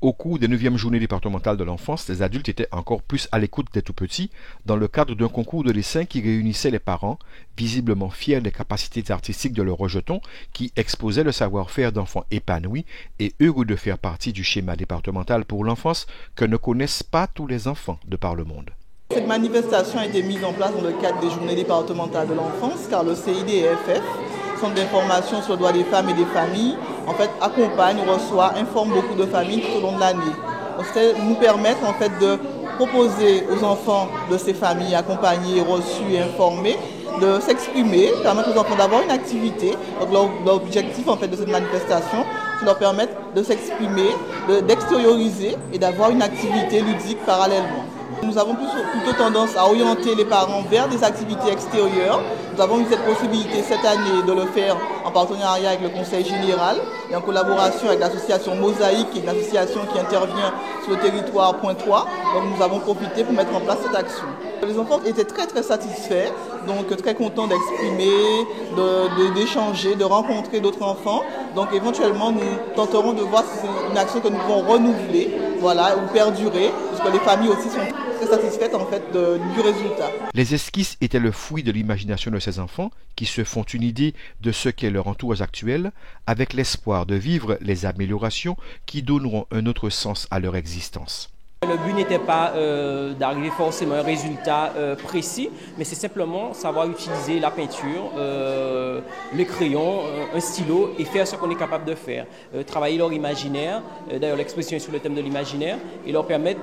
Au cours des 9e journées départementales de l'enfance, les adultes étaient encore plus à l'écoute des tout-petits dans le cadre d'un concours de dessin qui réunissait les parents, visiblement fiers des capacités artistiques de leurs rejetons, qui exposaient le savoir-faire d'enfants épanouis et heureux de faire partie du schéma départemental pour l'enfance que ne connaissent pas tous les enfants de par le monde. Cette manifestation a été mise en place dans le cadre des journées départementales de l'enfance, car le CIDFF, Centre d'information sur le droit des femmes et des familles, en fait, accompagne, reçoit, informe beaucoup de familles tout au long de l'année. Donc, c'est nous permettre en fait de proposer aux enfants de ces familles accompagnés, reçus et informés de s'exprimer, permettre aux enfants d'avoir une activité. Donc l'objectif en fait de cette manifestation, c'est de leur permettre de s'exprimer, d'extérioriser et d'avoir une activité ludique parallèlement. Nous avons plutôt tendance à orienter les parents vers des activités extérieures. Nous avons eu cette possibilité cette année de le faire en partenariat avec le Conseil général et en collaboration avec l'association Mosaïque, qui est une association qui intervient sur le territoire pointois. Donc nous avons profité pour mettre en place cette action. Les enfants étaient très satisfaits, donc très contents d'exprimer, d'échanger, de rencontrer d'autres enfants. Donc éventuellement nous tenterons de voir si c'est une action que nous pouvons renouveler, voilà, ou perdurer, puisque les familles aussi sont très satisfaites en fait du résultat. Les esquisses étaient le fruit de l'imagination de ces enfants qui se font une idée de ce qu'est leur entourage actuel avec l'espoir de vivre les améliorations qui donneront un autre sens à leur existence. Le but n'était pas d'arriver forcément à un résultat précis, mais c'est simplement savoir utiliser la peinture, le crayon, un stylo et faire ce qu'on est capable de faire. Travailler leur imaginaire, d'ailleurs l'exposition est sur le thème de l'imaginaire, et leur permettre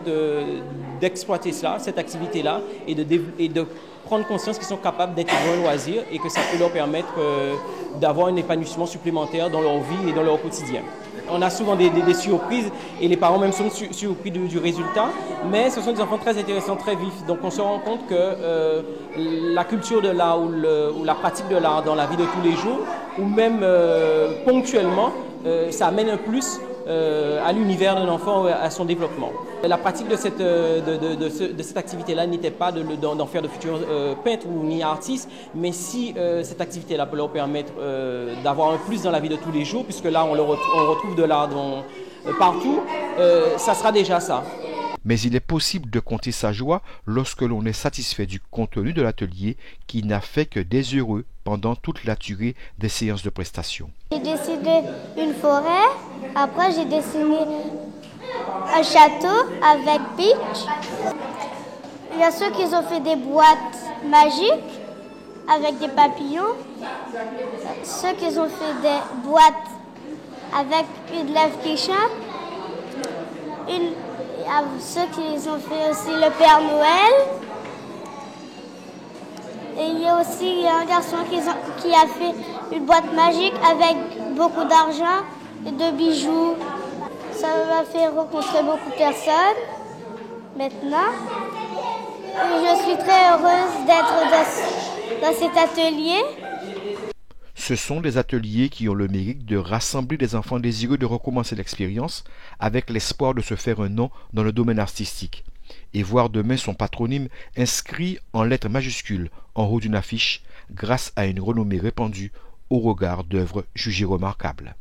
d'exploiter cela, cette activité-là, et de prendre conscience qu'ils sont capables d'intégrer un loisir et que ça peut leur permettre d'avoir un épanouissement supplémentaire dans leur vie et dans leur quotidien. On a souvent des surprises et les parents même sont surpris du résultat, mais ce sont des enfants très intéressants, très vifs. Donc on se rend compte que la culture de l'art ou la pratique de l'art dans la vie de tous les jours, ou même ponctuellement, ça amène un plus à l'univers d'un enfant, à son développement. La pratique de cette activité-là n'était pas d'en faire de futurs peintres ou ni artistes, mais si cette activité-là peut leur permettre d'avoir un plus dans la vie de tous les jours, puisque là on retrouve de l'art partout, ça sera déjà ça. Mais il est possible de compter sa joie lorsque l'on est satisfait du contenu de l'atelier qui n'a fait que des heureux pendant toute la durée des séances de prestation. J'ai dessiné une forêt, après j'ai dessiné un château avec Peach. Il y a ceux qui ont fait des boîtes magiques avec des papillons, ceux qui ont fait des boîtes avec une lèvre qui chante, ceux qui ont fait aussi le Père Noël. Et il y a aussi un garçon qui a fait une boîte magique avec beaucoup d'argent et de bijoux. Ça m'a fait rencontrer beaucoup de personnes maintenant. Et je suis très heureuse d'être dans cet atelier. Ce sont des ateliers qui ont le mérite de rassembler des enfants désireux de recommencer l'expérience avec l'espoir de se faire un nom dans le domaine artistique et voir demain son patronyme inscrit en lettres majuscules en haut d'une affiche grâce à une renommée répandue au regard d'œuvres jugées remarquables.